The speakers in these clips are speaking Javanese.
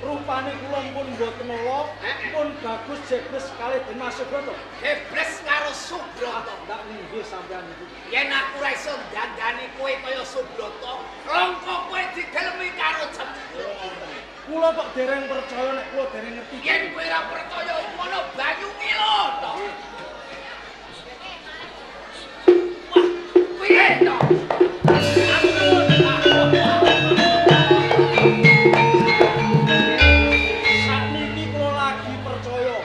Rupane kula pun mboten nolak, pun bagus jebles kalih Den Mas Subroto. Jebles karo Subroto. Ndak nggih sampean niku. Yen aku ora iso dandani kowe kaya Subroto, rongko kowe digelemi karo Cempluk. Kula kok dereng percaya nek kula dereng ngerti. Yen kowe ora percaya ngono banyu ngilo to. Wah, piye to? Sakniki kula lagi percaya.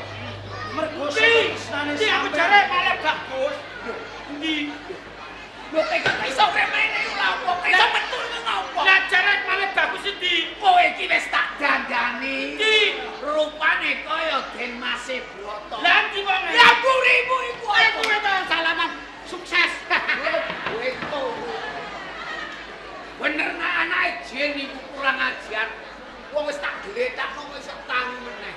Mergo senane Iki aku jare malah bagus. Endi? Lho tekan iso remene lho opo? Iso metu ngopo? Lah jare malah bagus endi? Kowe iki wis tak dandani. Iki rupane kaya Den Mas Broto. Lah endi wong? Lah burimu iku. Kowe to salaman sukses. Kowe to. Bener nak anake Jen iku kurang ajar. Wong wis tak gletakno wis tangi meneh.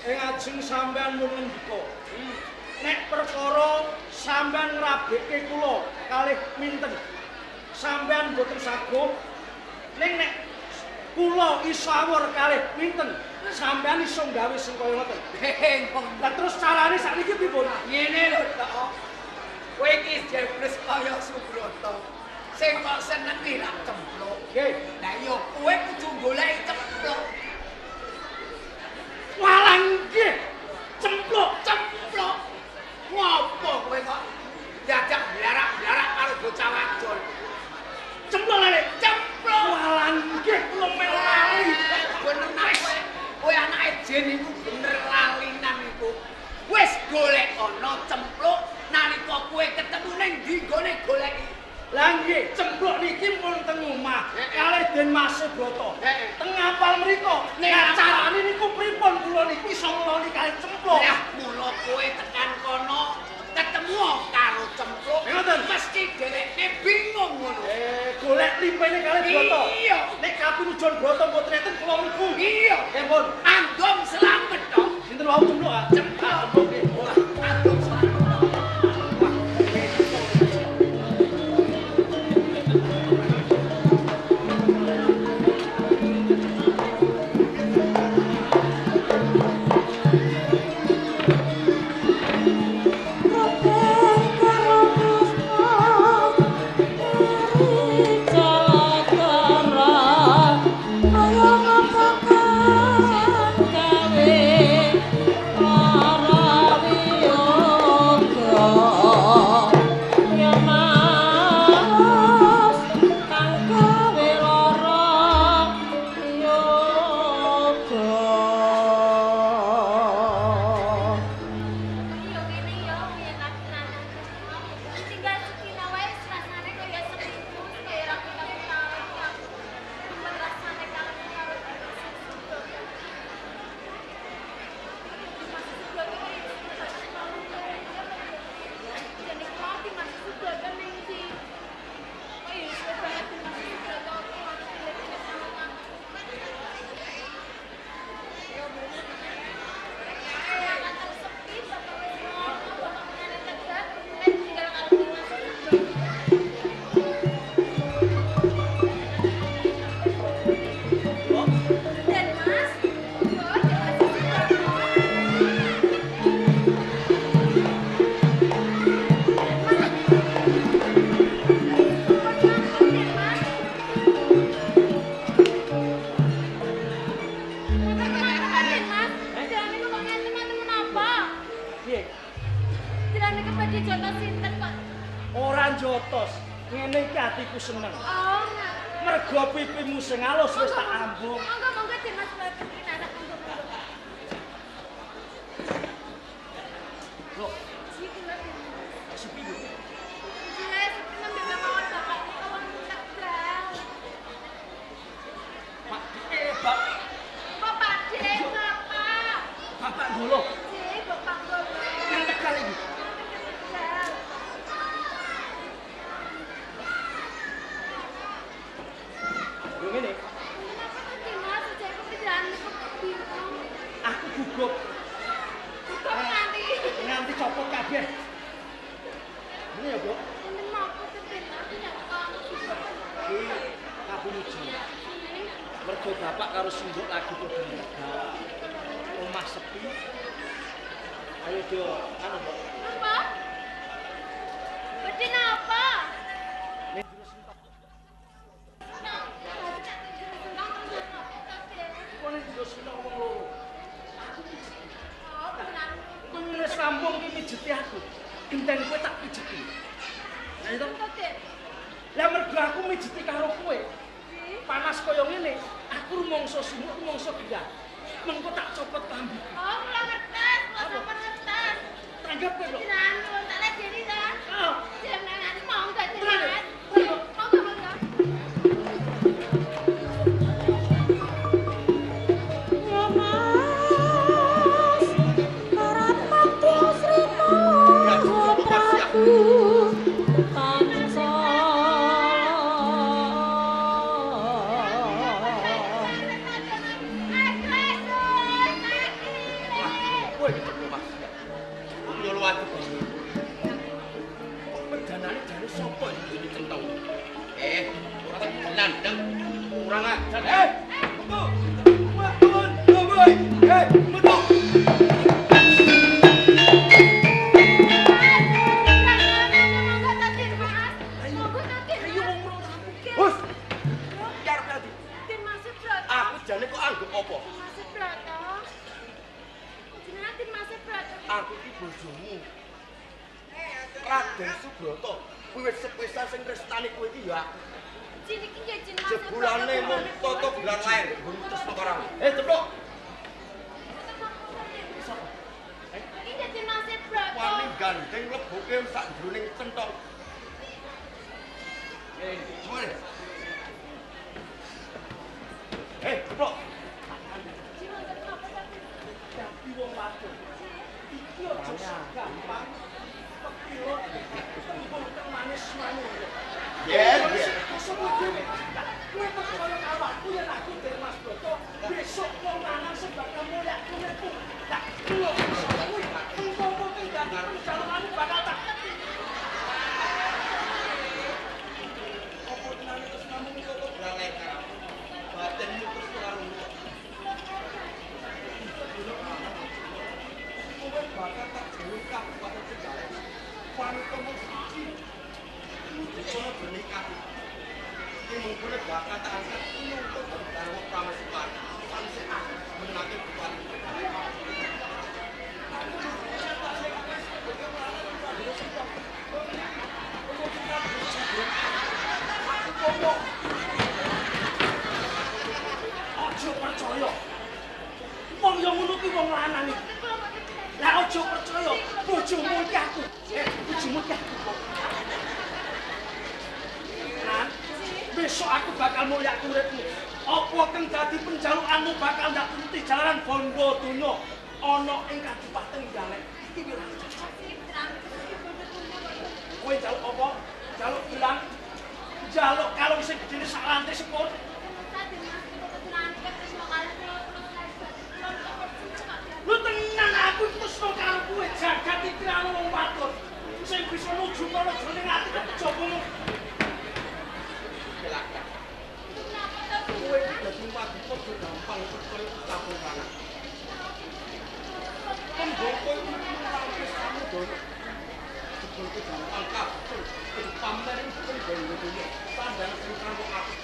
Ajeng sampean mun ngendika. Nek perkara sampean ngrabekke kula kalih minten. Sampean mboten sagup. Ning nek kula iso awur kalih minten, sampean iso gawe sing kaya ngoten. Lah terus carane sakniki pripun? Ngene lho, Tok. Kowe iki jebles kaya Subroto. Sing kok senengi lak Cempluk. Nggih. Lah yo kowe kudu goleki Cempluk. Walah nggih. Cempluk. Ngopo kowe kok dadak blarak-blarak karo bocah wadon? Cempluk lali. Cempluk. Walah nggih kula melu lali. Bener kowe. Kowe anake Jen iku bener lalinan iku. Wis golek ana Cempluk nalika kowe ketemu ning ndi gone goleki. Lah nggih, Cempluk niki pun teng omah kalih Den Mas Broto. Teng ngapal mriku. Nek carane niku pripun kula niki iso ngeloni kalih Cempluk? Lah mula kowe tekan kono ketemu karo Cempluk. Ngoten. Mesti dheweke bingung ngono. Golek limpene kalih Broto. Iya. Nek kapinujon Broto mboten enten kula mriku. Iya. Nggih pun. Anggom selamat dong. Sinten wau Cempluk ah? Cempluk. Wah, anggom selamat. Jotos, ngene iki atiku seneng. Mergo pipimu sing alus wis tak ambung. Monggo Den Mas Badri anak monggo. Loh, Iki lho. sepi lho. Yes, nembe mawon Bapak tolong tak bal. Pak, Bapak Dek, Bapak. Bapak Golo. Dek, Bapak Golo. Yang Tegal iki. Yo ngene. Kenapa kok Den Mas sejak kepikiran bingung? Aku gugup. Kok Nganti copot kabeh. Ini ya, Bu. Ini mau aku Den Mas ya, Pak. Iki kabeh uji. Mergo bapak karo simbok lagi padha nyegal. Omah sepi. Ayo do anu, Mbok. Apa? Berdin apa? Ning jero sentok. Kok ning jero sentok wong loro. Oh, benar. Kowe wis rampung ki mijeti aku. Genteng kowe tak pijeti. Lah itu. Lah mergo aku mijeti karo kowe. Panas kaya ngene, aku rumangsa sumuk, rumangsa giyah. Mengko tak copot klambi. Oh, kula ngertes, kula sampun ngertes. Tanggap kowe lho. Jenengan nuwun tak ledeni ta. Oh. Jenengan mau gak jenengan? Tenan. Monggo, monggo. Kurang ajar. Metun. Boy. Metun. Hus. Jar berarti. Tin Masih Broto. Aku jane kok anggap apa? Masih Broto. Jenengan Tin Masih Broto. Aku iki bojomu. Raden Subroto. Kuwi wis sepisan sing tresnani kowe iki ya. Jin iki ya Jin Masih Broto. Jebulane mung toto bulan lair, nggon tresno karang. Ceplok. Iki ya Jin Masih Broto. Wani gandeng leboke sak jroning centok. Gimana? Ceplok. Tapi wong wadon. Iki aja gampang. Kepilot. Kok manis manis. Yen. Kowe percaya awakku yen aku dari Mas Broto, besok wong lanang sing bakal mulyak kuneku. Lah, kula iso kuwi. Engko tinggal pencalonan bakal tak keti. Apa tenan terus namung kok bralek. Batinmu terus karo. Kowe bakal tak jewe kabupaten Tegal. Wanita mung siji. Kono bernikah. Ini mungkin bakal tak angkat untuk berdarah prameswar. Sampai aku menangke bupati. Ojo percaya. Wong yang ngono ki wong lanang iki. Lah ojo percaya, bojomu iki aku. Bojomu iki aku. Nan, besok aku bakal mulyak uripmu. Apa kang dadi penjalukanmu bakal ndak turuti jalaran bondo donya ana ing Kadipaten Galek. Iki lho. Kowe njaluk apa? Njaluk gelang. Njaluk kalung sing gedene sak lantai sepur. Lu tenan aku tresno karo kowe jagat iki ana wong wadon sing bisa nuju kono jroning ati kejobomu. Kelakar. Kowe iki dadi wadi padha gampang percaya kampung kana. Tembok kowe iki wis kamu dono. Jebul ku gampang kabeh. Kudu pamer iki sing dhewe-dhewe. Sandang sing kanggo aku.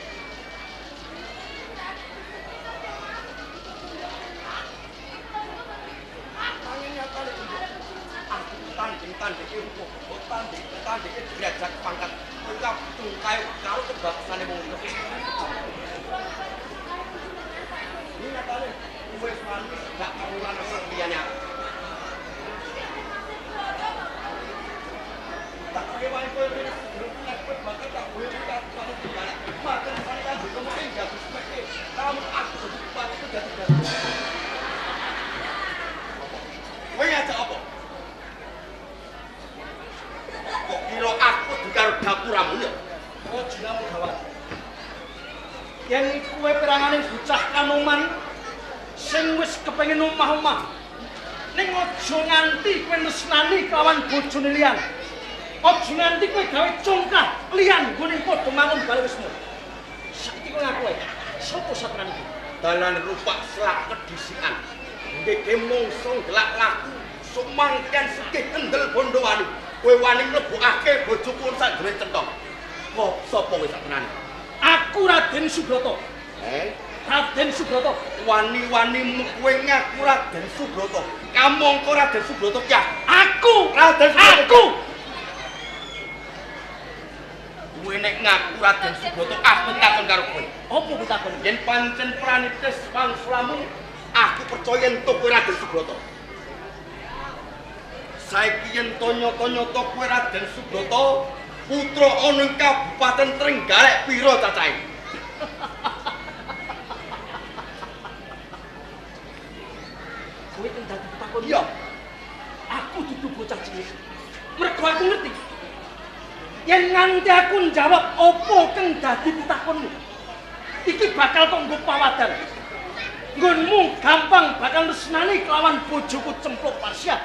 Tanding ilmu, tanding derajat pangkat. Kita tungkai karo kebangsane wong iki. Ini nyatane wis manis gak karuan liyane aku. Tak kaya wae kowe nek kowe bakal tak boleh tak panen dialek. Makan sampeyan ngomong ing jago sepeke. Kamu aku dadi bupati itu dadi jago. Kowe ngajak apa? Kok kira aku karo dapuramu ya? Oh jinamu gawat. Yen kowe perangane bocah kanoman sing wis kepengin omah-omah. Ning aja nganti kowe nesnani kelawan bojone liyan. Aja nganti kowe gawe congkah liyan nggone padha mangun bal wismu. Saiki kowe ngaku ae. sapa satran iki? Dalan rupak selak kedisikan. Ngeke mungsu gelak laku sumangken sekih kendel Bondowani. Kowe wani mlebokake bojoku sak jroning centong. Kok sapa kowe saktenane? Aku Raden Subroto. Raden Subroto. Wani-wani kowe ngaku Raden Subroto. Kamangka Raden Subroto ki aku Raden Subroto. Aku. Kowe nek ngaku Raden Subroto aku takon karo kowe. Apa pitakon? Yen pancen pranitis wangsulamu, aku percaya entuk kowe Raden Subroto. Saiki yen tonya-tonya kowe Raden Subroto, putra ana ing Kabupaten Trenggalek pira cacahe? Kowe kang dadi pitakon. Iya. Aku dudu bocah cilik. Mergo aku ngerti. Yen nganti aku njawab apa kang dadi pitakonmu. Iki bakal kok nggo pawadan. Nggonmu gampang bakal resnani kelawan bojoku Cempluk Parsia.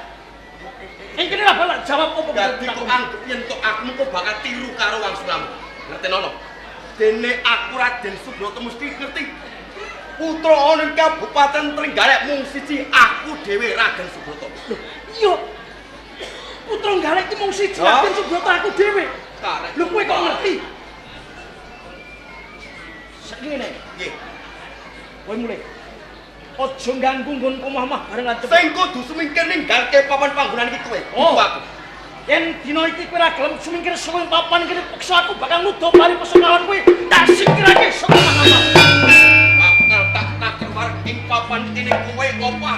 Iki lah balak jawab apa dadi kok anggap yen tok aku kok bakal tiru karo wangsulamu. Ngertenono? Dene aku Raden Subroto mesti ngerti. Putra ana ing Kabupaten Trenggalek mung siji, aku dhewe Raden Subroto. Iya. Putra Trenggalek iki mung siji, Raden Subroto aku dhewe. Lho kowe kok ngerti? Sakjane. Nggih. Kowe mulai. Aja ganggu nggonku omah-omah bareng adem. Sing kudu sumingkir ninggalke papan panggonan iki kowe. Oh. Aku. Yen dina iki kowe ora gelem sumingkir saka papan kene peksa aku bakal nuduh bali pesakawan kowe. Tak singkirake saka omah-omah. Bakal tak takar ing papan kene kowe apa?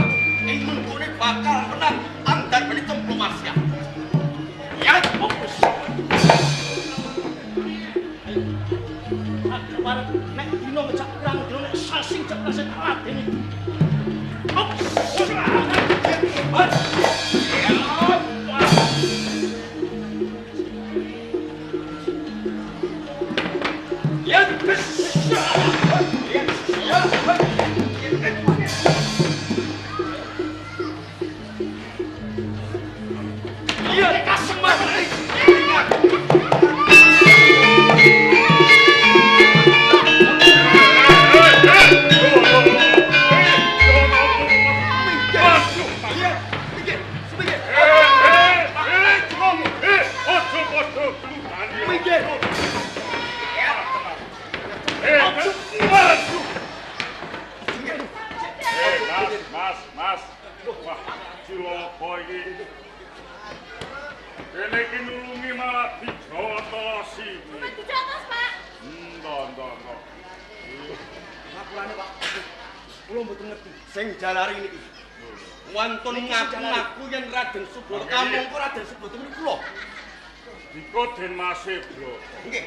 Ing mengkone bakal menang andar beli Cempluk Parsia. Ya, fokus. Aku arep nek dina ngejak pirang dina nek sasing ceplase Raden iki. Mas. Wah, ciloko iki. Kene iki nulungi malah dijotosi. Dijotos, Pak. Ndon. Ngapurane, Pak. Kula mboten ngerti. Sing jalari niki. Wonten ngaku yen Raden Subroto, kamangka Raden Subroto menika kula. Diko Den Mase, Bro. Nggih.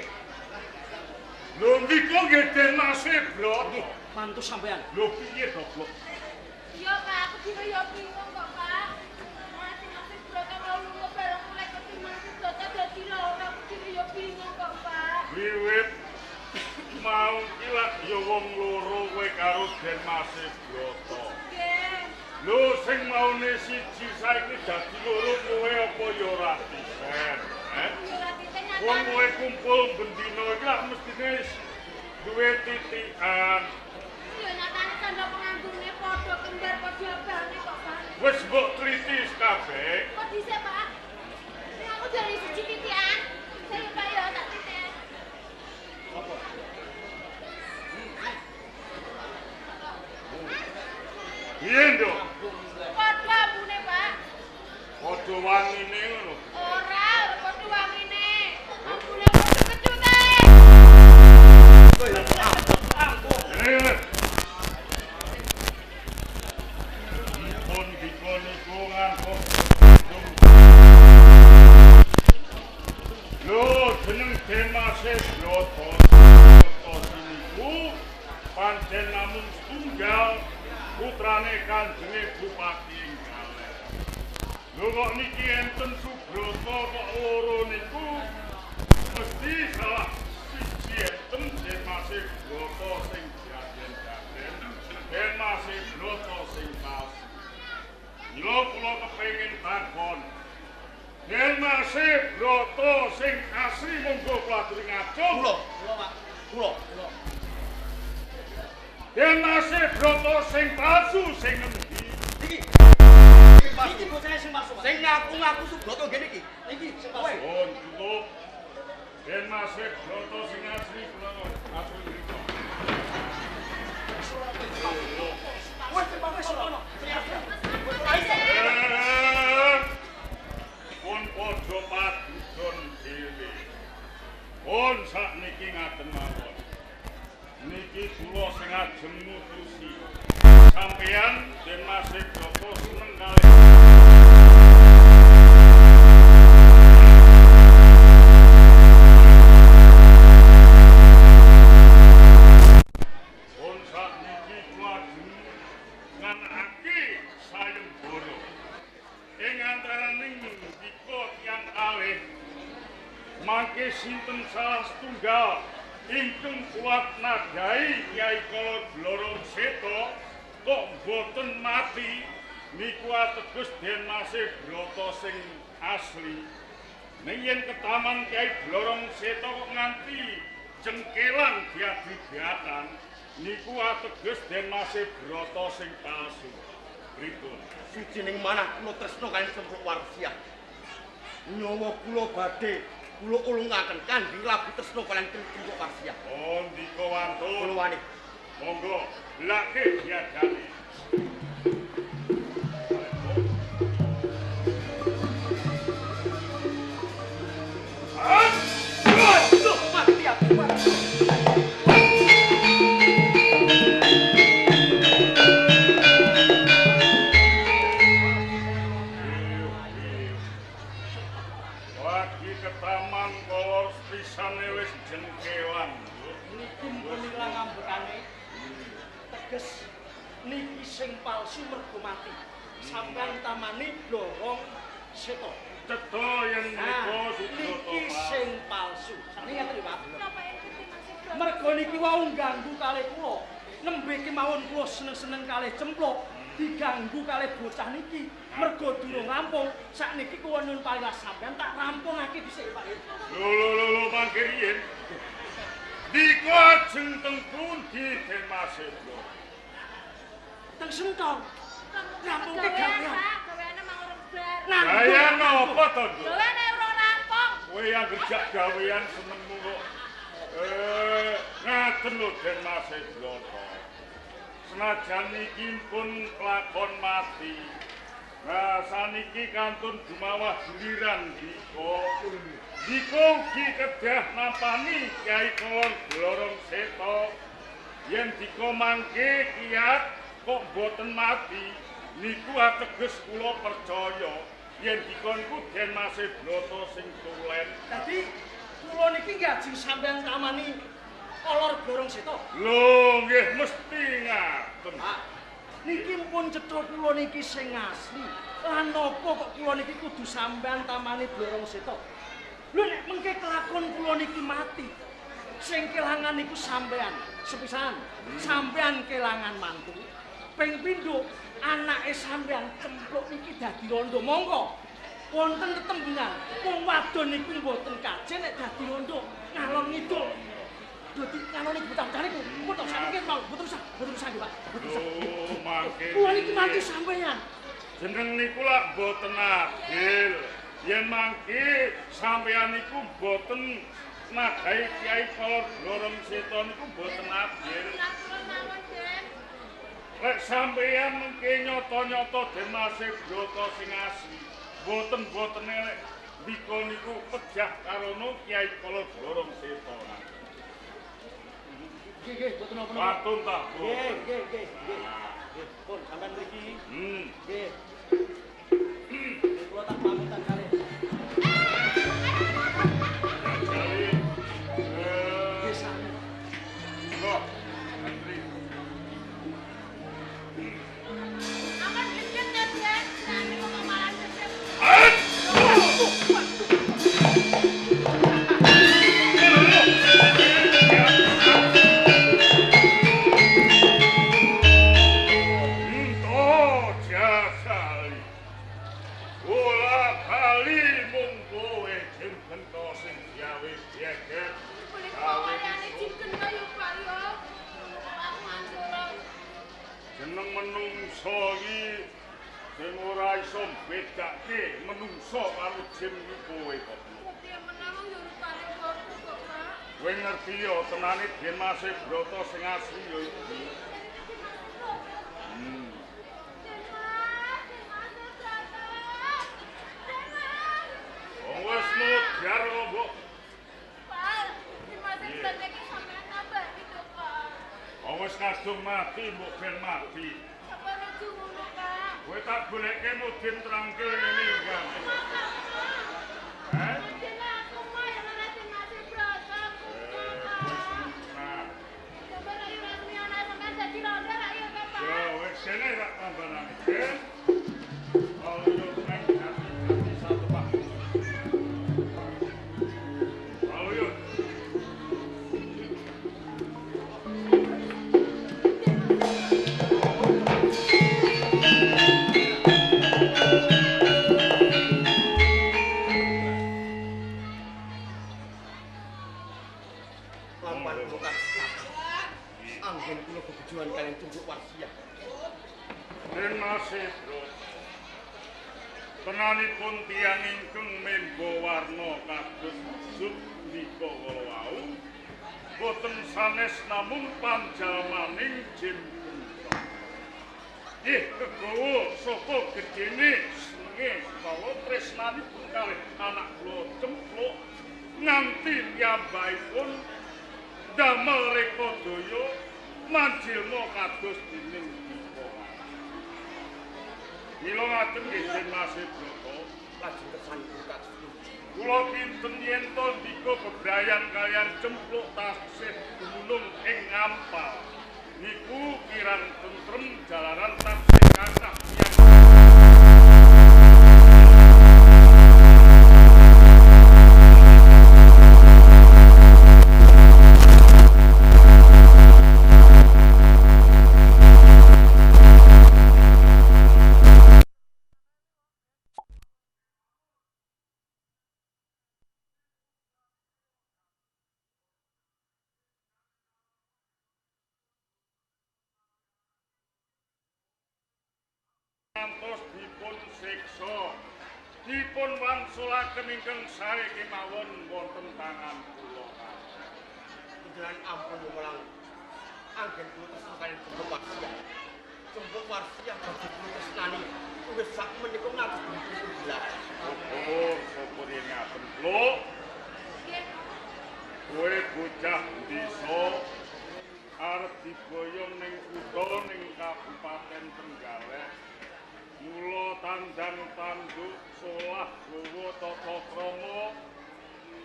Lho diko nggih Den Mase, Bro. Nggih, mantu sampean. Lho piye to, Bro? Iya, Pak, aku dhewe yo bingung kok, Pak. Masih broto mau lunga bareng mulai ketimbang broto dadi lara, aku dhewe yo bingung kok, Pak. Wiwit mau ki lak yo wong loro kowe karo Den Mase, Broto. Nggih. Lho sing maune siji saiki dadi loro kowe apa ya ora disen? Yo ora ditanya. Wong kowe kumpul bendina iki lak mestine duwe titikan. Yo nyatane tanda penganggurne padha kembar padha abane kok, Pak. Wis mbok tliti kabeh. Kok dhisik, Pak? Nek aku dari siji titikan, saya Pak yo tak titik. Piye, Nduk? Padha ambune, Pak. Padha wangine ngono. Ora padha wangine. Ambune padha kecute. Dikon iku ngangkut. Lho, jeneng Den Mase Broto. Niku pancen namung setunggal putrane Kanjenge Bupati Galeh. Lho kok niki enten Subroto kok loro niku mesti salah siji enten Den Mase Broto sing jaden-jaden, Den Mase Broto sing palsu. Mila kula kepengin takon. Den Mase Broto sing asli monggo kula aturi ngajeng. Kula, Pak. Kula. Den Masih Broto sing palsu sing ngendi? Iki bocah sing palsu. Sing ngaku-ngaku Subroto ngene iki. Iki sing palsu. Oh, cukup. Den Masih Broto sing asli kula aku ngriko. Wes wis ono. Pun padha padudon dhewe. Pun sakniki ngaten mawon. Niki kula sing ajeng mutusi. Sampeyan Den Masih Broto seneng kalih mangke sinten salah setunggal ingkang kuat nadai Kyai Kala Blorong Seta kok boten mati niku ateges Den Masih Broto sing asli. Ning yen ketaman Kyai Blorong Seta kok nganti jengkelan diadi-diatan niku ateges Den Masih Broto sing palsu. Pripun? Suci ning manah kula tresna kaliyan Sempruk Warsiah. Nyawa kula badhe kula ulungaken kangge labu tresna kaliyan Sempruk Warsiah. Oh, ndika wantun. Kula wani. Monggo, lake diadani. Aduh, mati aku. Lagi ke taman kolor pisane wis jengkelan. Niki pun ilang ngambekane. Teges niki sing palsu mergo mati. Sampeyan tamani Blorong Seta. Cetha yen nika Subroto Niki sing palsu. Sakniki ngaten Pak. Napa yang penting masih Broto? Mergo niki wau ganggu kalih kula. Nembe kemawon kula seneng-seneng kalih cempluk. Diganggu kalih bocah niki. Mergo durung rampung. Sakniki kula nyuwun paringlas sampeyan tak rampungake dhisik Pak. Lho mangke riyen. Dika ajeng teng pundi Den Masih Broto? Teng Sentong. Rampungke gawean. Pak, gaweane mang urung bar. Gaya napa to, Nduk? Gaweane urung rampung. Kowe yang kerja gawean senengmu kok. Ngaten lho Den Masih Broto. Senajan niki pun kelakon mati. Nah, saniki kantun dumawah giliran Dika. Dika ugi kedah nampani Kyai Kala Blorong Seta. Yen Dika mangke kiyat kok boten mati, niku ateges kula percaya yen Dika niku Den Masih Broto sing tulen. Dadi kula niki ngajeng sampeyan tamani Kolor Blorong Seta. Lho, nggih mesti ngaten. Pak, niki pun cetha kula niki sing asli. Lan napa kok kula niki kudu sampeyan tamani Blorong Seta? Lho nek mengke kelakon kula niki mati. Sing kelangan niku sampeyan. Sepisan, sampeyan kelangan mantu. Ping pindho anake sampeyan cempluk niki dadi rondo. Monggo wonten tetembungan wong wadon niku mboten kajen nek dadi rondo ngalor ngidul. Dadi ngalor niku bocah niku kok sakniki mau mboten usah nggih Pak. Mboten usah. Oh, mangke. Kula niki mantu sampeyan. Jeneng niku lak boten adil. Yen mangke sampeyan niku boten nadahi Kyai Kala Blorong Seta niku boten adil. Lakukan mawon, Den. Lek sampeyan mengke nyata-nyata Den Masih Broto sing asli, boten elek Dika niku pejah karono Kyai Kala Blorong Seta. Nggih, mboten napa-napa. Patun ta, Bro? Nggih. Pun sampean mriki. Nggih. Kula tak pamuntan kalih. Kali Nggih sami. kok antri. Aman dicet ya, Den. Nanti kok malah dicet. Ento ora iso bedake menungso karo jin iki kowe kok. Piye menawang yo rupane boten kok, Pak. Kowe ngerti yo tenane Den Mas Broto sing asli yo iki. Wes mudhar kok, Mbok. Pak, dimate iki sampeyan nambah itu, Pak. Wes kadung mati, mbok ben mati. Apa lucu ngono, Pak? Kowe tak goleke mudin trangkil ngene yo, Kang. Hah? Dene aku mah yang ora dimate broto, Nah, sampeyan ayo rasmi ana sampeyan dadi ronda ra yo, Pak. yo wes sene tak tambanane. Kalau yo nang ati satu Pak. Kalau yo Lampah bukan anggen kula kebujuan kalian tunjuk wasiat. Den Mas Broto. Tenanipun tiyang ingkang memba warna kados Sudika wau boten sanes namung panjalmaning jin punika. Kegawa saka gedene senenge utawa tresnanipun kalih anak kula Cempluk nganti piyambakipun damel rekodaya manjilma kados dening Dika. Mila ngaten nggih Den Mas Broto, Lajeng kersane kados kula kinten yen to Dika bebrayan kaliyan Cempluk tasih dumunung ing Ampal. Niku kirang tentrem jalaran tasih kathah ngantos dipun siksa, dipun wangsulaken ingkang sae kemawon wonten tangan kula. Dengan ampun mulang anggen kula tersangkane tunjuk wasiat. Tunjuk wasiat bagi kula tresnani wis sak menika ngatus dipun gelar. Oh, sapa yen ngaten, Blok? Kowe bocah desa arep diboyong ning kutha ning Kabupaten Trenggalek. Mula tandang tanduk solah gawa tata krama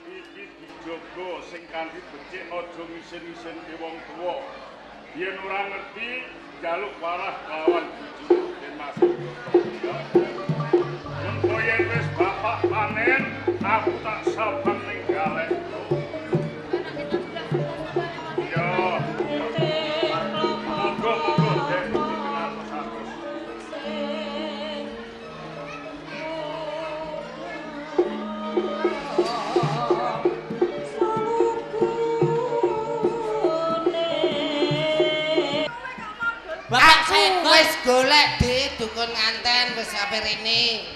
iki dijaga sing kanthi becik aja ngisin-isin wong tuwa. Yen ora ngerti njaluk warah kelawan bojo Den Mas Broto. Mengko yen wis bapak panen aku tak sabang ning galek. Ya. Monggo Den dikenal Bapak wis golek di dukun nganten wis sampe rene.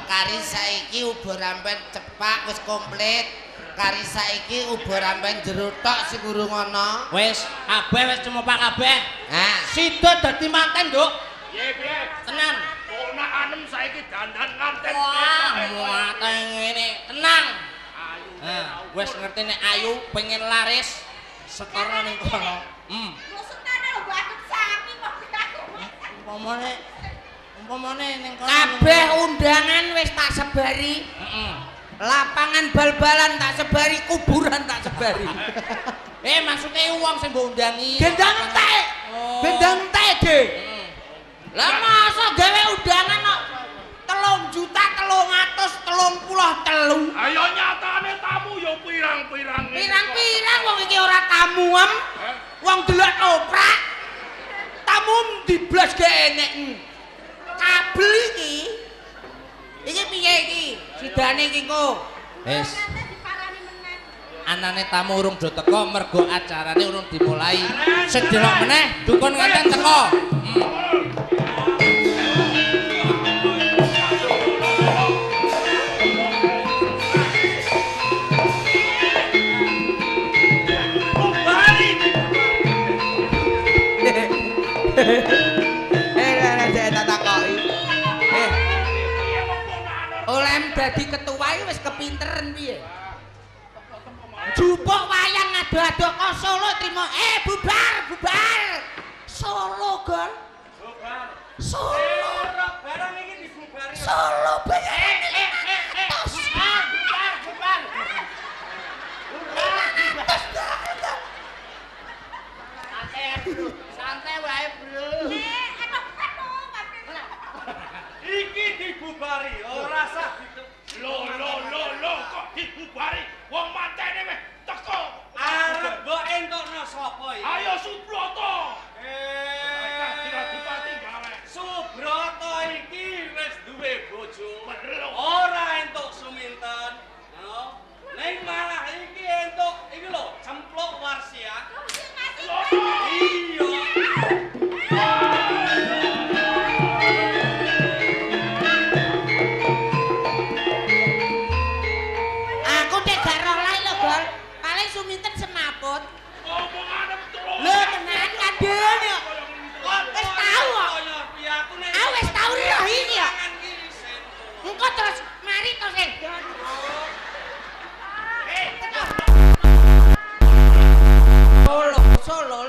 Kari saiki ubur rampen cepak wis komplit. Kari saiki ubur rampen jero tok sing urung ana. Wis kabeh wis cumopak kabeh. Ha, Sida dadi manten, Nduk. Piye? Tenan. Ponakanem saiki dandan nganten. Wah, muate ngene. Tenang. Wis ngerti nek ayu pengen laris setara ning kono. Maksudane lho bagus sami kok aku. Umpamane ning kono. kabeh undangan wis tak sebari. Lapangan bal-balan tak sebari, kuburan tak sebari. Maksudnya wong sing mbok undangi. Gendang entek. Gendang entek, De. Lah masa gawe undangan kok 3.333.000. Ayo nyatane tamu yo pirang-pirang. Pirang-pirang wong iki ora tamu am. Wong delok oprak. Tamu diblas ge enek. Kabel iki. Iki piye iki? Sidane iki kok. Wis. Diparani meneh. Anane tamu urung do teko mergo acarane urung dimulai. Sedelok meneh dukun nganten teko. dadi ketua iki wis kepinteren piye? Jupuk wayang ado-ado kok Solo trimo. Bubar, bubar. Solo, Gol. Bubar. Solo. Barang iki disubari. Solo banyak. Bubar, bubar. Santai wae, Bro. Iki dibubari, ora sah Lo kok dibubari? Wong mantene wis teko. arep mbok entokno sapa iki? Ayo Subroto. Adipati gawe. Subroto iki wis duwe bojo. Bener. Ora entuk Suminten. Ning malah iki entuk iki lho, cempluk Warsia. Iya. Aku nek gak roh lae lho, Gol. Paling Suminten semaput. Omongane terus. Lho tenan kadhen yo. Wis tau kok. Ah wis tau roh iki ya. Engko terus mari to sing. Solo.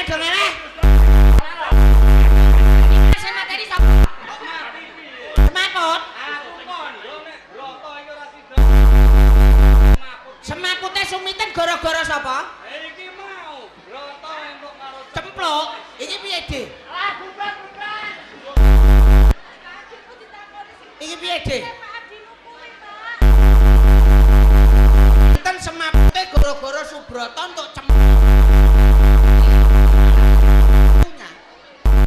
Dongale. Saya materi sapa? Semaput. Aku kondo nek Broto iki ora sida. Semapute Suminten gara-gara sapa? Iki mau Broto entuk karo Cempluk. Iki piye, Dik? Bubar. Iki piye, Dik? Pak Adinu kuwi, Pak. Suminten semapute gara-gara Subroto entuk cempluk.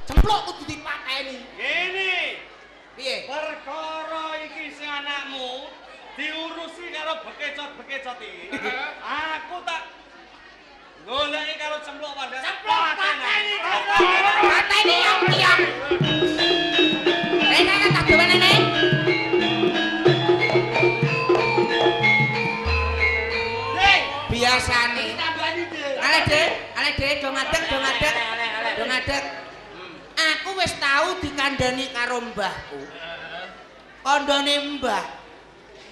Cempluk kudu dipateni. Ngene. Piye? Perkara iki sing anakmu diurusi karo bekecot-bekecot iki. Aku tak goleki karo cempluk Warsia. Cempluk pateni. Pateni yang tiang. Rene tak dewen rene. Biasane. Ale Dek, do ngadeg. Aku wis tau dikandhani karo mbahku. Kandhane mbah,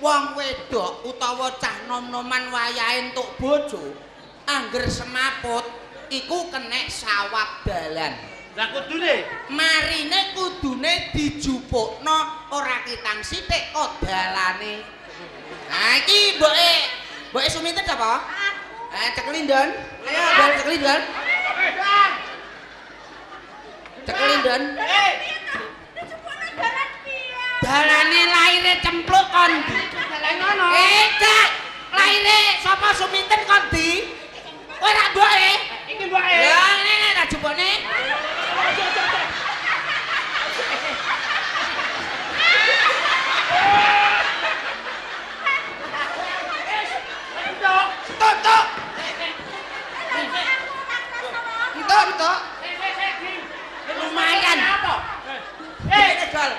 wong wedok utawa cah nom-noman wayahe entuk bojo, angger semaput iku kenek sawab dalan. Lah kudune Marine kudune dijupukno ora kitang sithik kok dalane. Nah iki mboke Suminten sapa? Ceklindon. Ayo bal ceklindon. Ceklindon. Dalane laire cempluk kon ndi? Ngono. Cak, laire sapa Suminten kon ndi? Kowe ra mboke? Iki mboke. Ya ngene ra jupone. Tok. Entuk. Lumayan. Gal.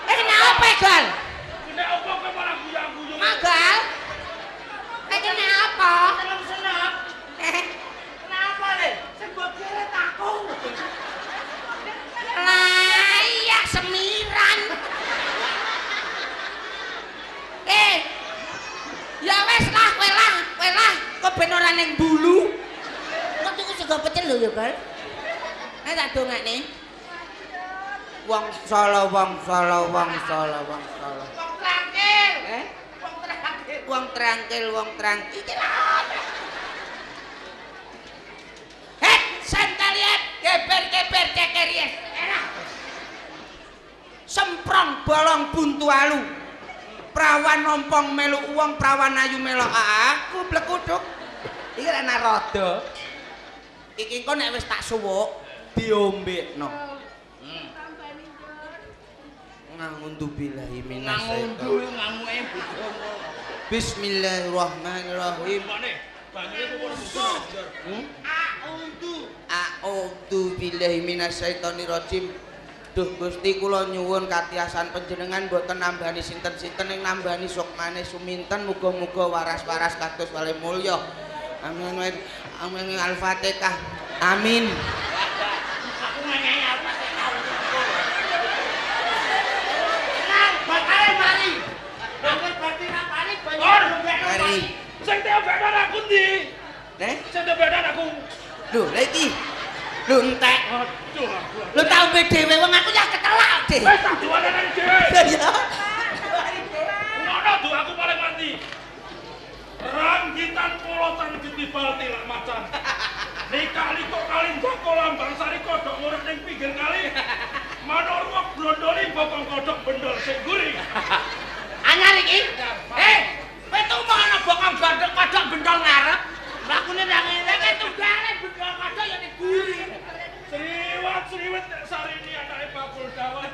Kenapa, Gal? Nek opo kowe malah guyang-guyung. Magal? Kenapa? Seneng senap. Kenapa le? Sing mbok kira takung. Lah iya semiran. Ya wes lah, kowe lah. Kok ben ora ning bulu. Kok tuku sego pecel lho ya, Gal? Tak dongakne. Wong Solo. Wong trangkil. Wong trangkil. Iki lho. Santalian geber ceker yes. Semprong bolong buntu alu. Prawan nompong melu wong, prawan ayu melok aku blekuduk. Iki lek naroda. Iki engko nek wis tak suwuk diombekno. Ngangundubillahi Ngangundu minasyaitonir. ngamuke bojomu. Bismillahirrahmanirrahim. Mane banyune kok ora bujur. A'udzu billahi minasyaitonir rajim. Duh Gusti kula nyuwun katiasan panjenengan boten nambani sinten-sinten ing nambani sukmane suminten muga-muga waras-waras kados wale mulya. Amin. Amin Al-Fatihah. Amin. Aku nyanyi Al-Fatihah. Tenang, bakal mari. Bakal berarti rapane banyak Mari. Sing tebedan aku ndi? Neh, Sing tebedan aku. lho lha iki. Lho entek. Aduh, aku. Lho tau pe dhewe wong aku ya ketelak, Dik. Wis tak duwanan dhewe. Ya. Ngono tuh aku paling mati. Ranggitan polotan ditibal tilak macan. Nikali kok kalin joko lambang sari kodok ngurut ning pinggir kali. Manorwok blondoli bokong kodok bendol sing gurih. Anyar iki? Kowe tumono bokong kodok bendol ngarep. Lakune nang ngene tunggale bendol kodok ya ning guri. Sriwat nek Sarini anake bakul dawet.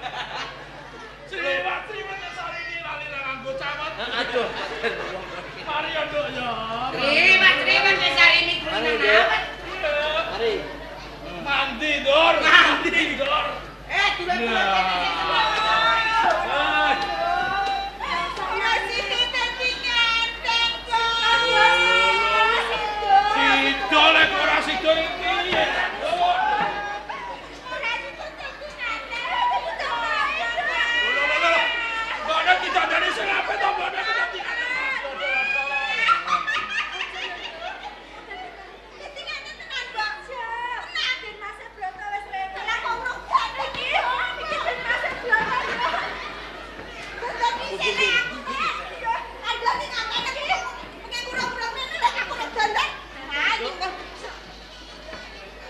Sriwat nek Sarini lali nang nganggo cawet. Aduh. Mari yo nduk ya. Sriwat nek Sarini guri nang awet. Mari. Mandi Dor. Sidol lek ora sidol iki piye? Bodo ditandani sing apik to, bodo ditandani.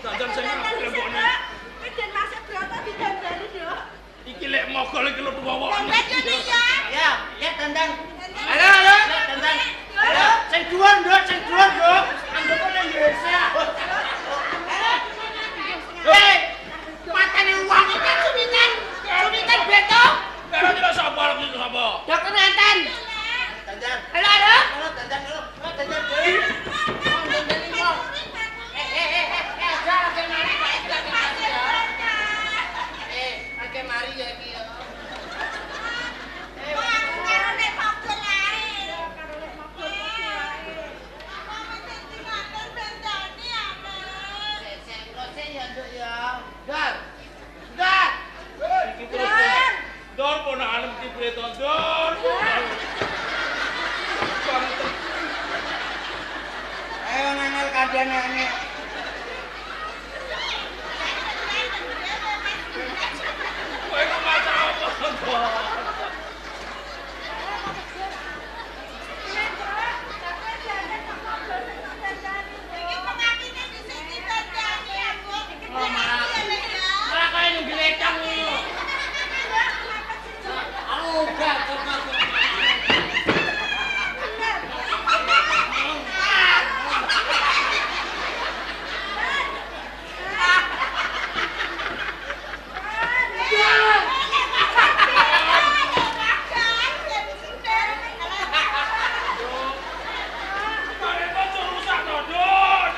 Dandan sing apik lembone. Iki lek mogol iki lho tuwa-tuwa. Ya, dandan. Halo. Dandan. Halo, sing dhuwur, Nduk, sing dhuwur, Nduk. Anggep ning desa. Matane wong iki sumitan. Sumitan beto. Karo kira sapa lek iki sapa? Dokter Nanten. Dandan. Halo. Halo, dandan dulu. Dandan dulu. Akeh mari ya iki ya. Iki terus. Dor ponakan iki piye to, Dor? Ayo ngangel kadane. Kowe kok maca apa, Dor? Ora kaya nunggu lecang ngono. Aku gak termasuk. Kare kok rusak to, Dor?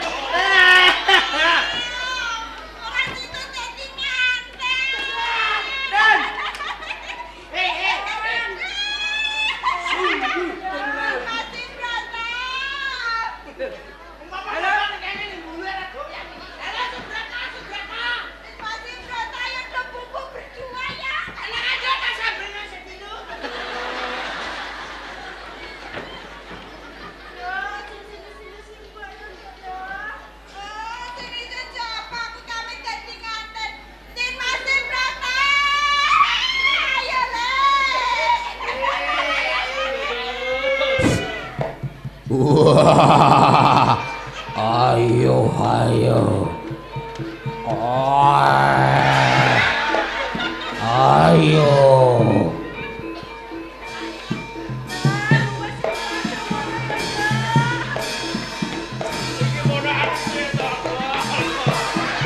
Wah, ayo, ayo, ayo. Iki ponakan piye to, Dor?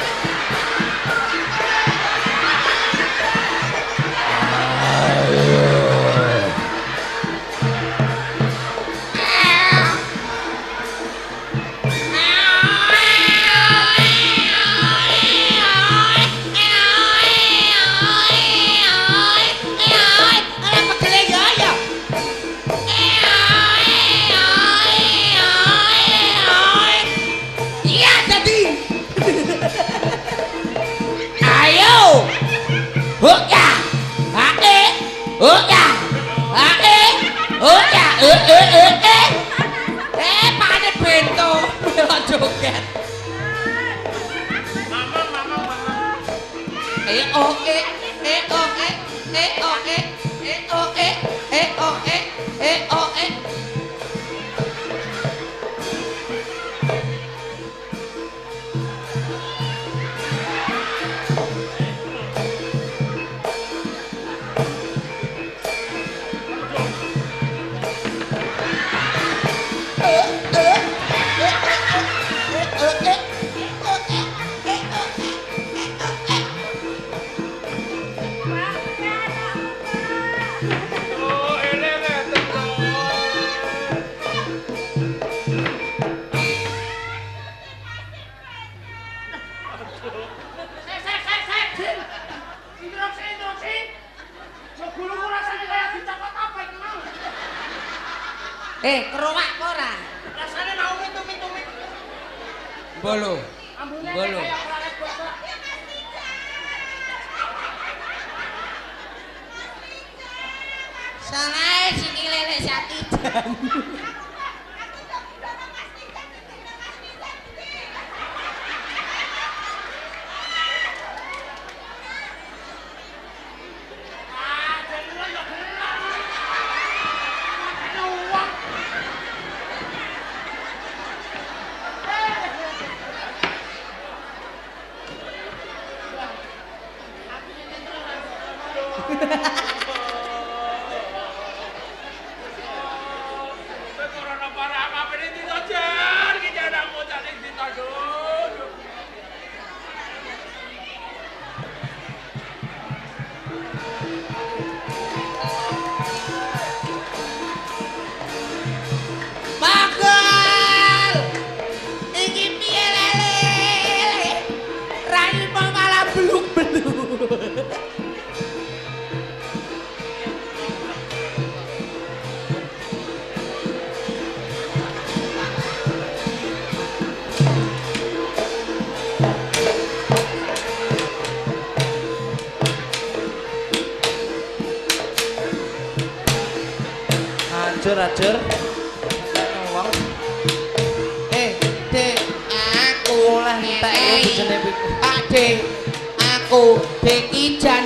Pane bento. Melo joget. Mamang. Oh, ele ngeten to. Sik. Indrok sik. Yo guluku rasane kaya dicokot apa iki mau. Kerowak kok ora? Rasane mau tumit-tumit. Bolo. Ambune Bolo. kaya ora bosok. Salahe siki lelek satidan. Corona parah apa ini ditojar, ki jangan mau cari ditojar. Bagel. Iki piye lele? Raine malah beluk-beluk. Hancur. Wong. Dek, aku lah entek bojone piku. Pak Dek, aku Dekijan.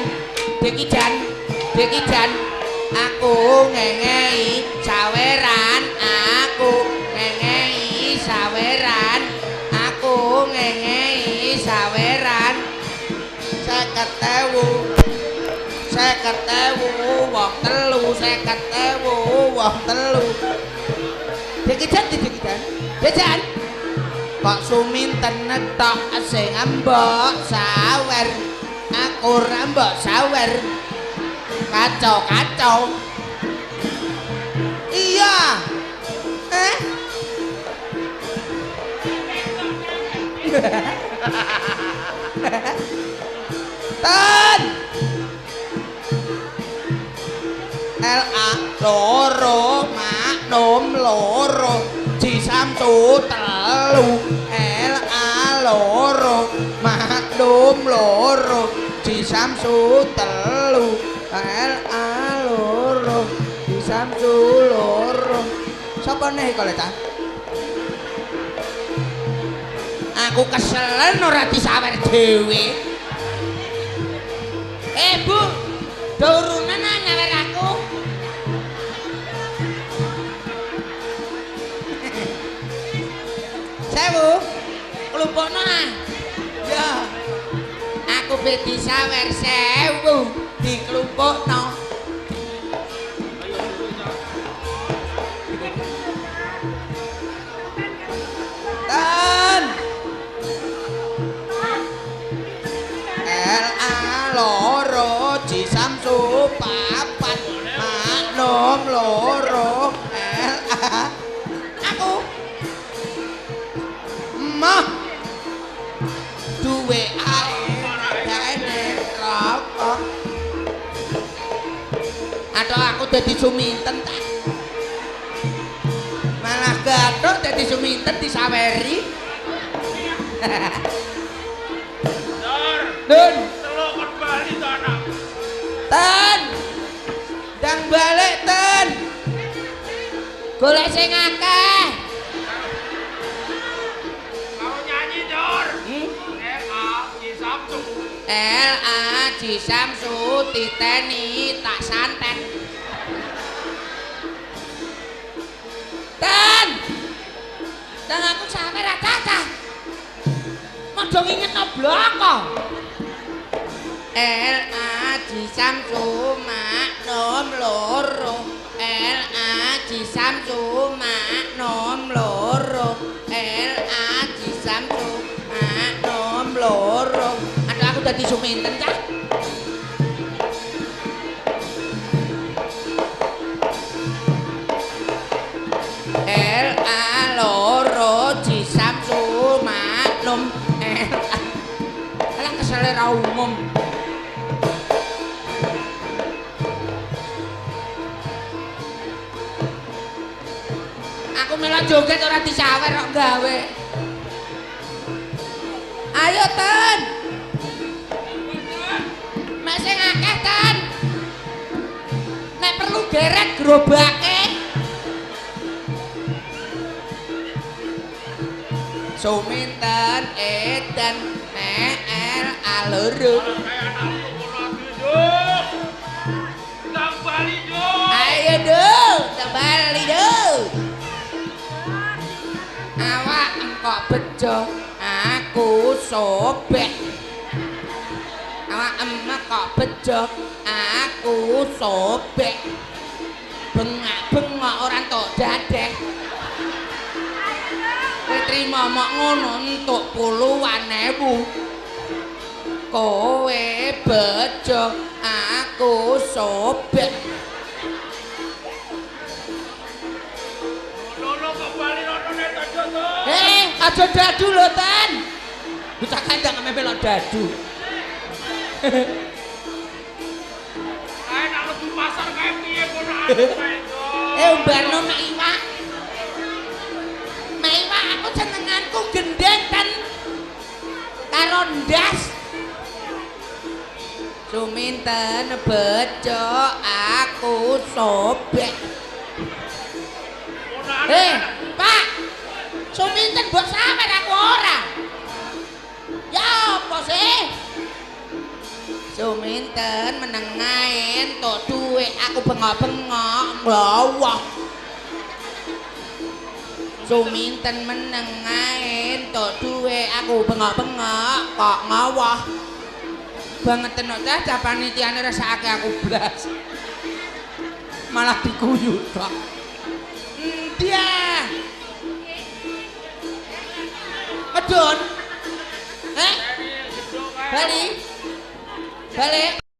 Aku ngengei saweran, aku ngengei saweran. 50.000 wong telu 50.000 wong telu. Dekijan Dejan kok suminten tok sing mbok sawer, aku ra mbok sawer. Kacau iya Tan LA loro maknum loro Cisamsu telu LA loro maknum loro Cisamsu telu LA loro Cisamsu loro. Sapa nih kok ta? Aku keselen ora disawer dhewe. Bu, turunan nyawer aku. Sewu, kelumpukno ah. Ya. Aku be disawer 1000 dikelumpukno. Tan. LA loro Cisamsu papat maknum loro LA aku mah duwe ae rokok atau aku dadi suminten ta malah gathok dadi suminten disaweri. Dun Telok kon bali to anak. Tan, dang balik Tan. Golek sing akeh. Karo nyanyi, Dur. L.A. Samsu titeni tak santen. Dan aku sampe ra cacah. Modho ngingetno bloko. L.A. Samsu mak nom loro. L.A. Samsu mak nom loro. L.A. Samsu mak nom loro. Aku dadi suminten cah. L.A. loro Samsu maklum. Alah kesele ra umum. Aku melok joget ora disawer kok gawe. Ayo Ten. Mek sing akeh Ten. Nek perlu geret gerobake. Suminten edan nek L.A. loro. Tambali, Dur. Ayo Dur, tambali Dur. Awak engkok bejo, aku sobek. Awak emek kok bejo, aku sobek. Bengak-bengok ora entuk dadek. Kowe trimo mok ngono entuk puluhan ewu. Kowe bejo, aku sobek. Lono kok bali rono nek aja to. Aja dadu lho, Ten. Bocah kandang melok dadu. Kae nak lebu pasar kae piye kono ae. Umbarno mek iwak. Mek iwak aku senenganku gendeng Ten. Karo ndas. Suminten bejo aku sobek. Pak. Suminten mbok sawer aku ora. Ya apa sih? Suminten menengae entuk dhuwit aku bengok-bengok mlawah. Suminten menengae entuk dhuwit aku bengok-bengok kok ngawah. Banget tenan ta panitiane rasake aku blas. Malah diguyu tok. Dia. Medun. Balik.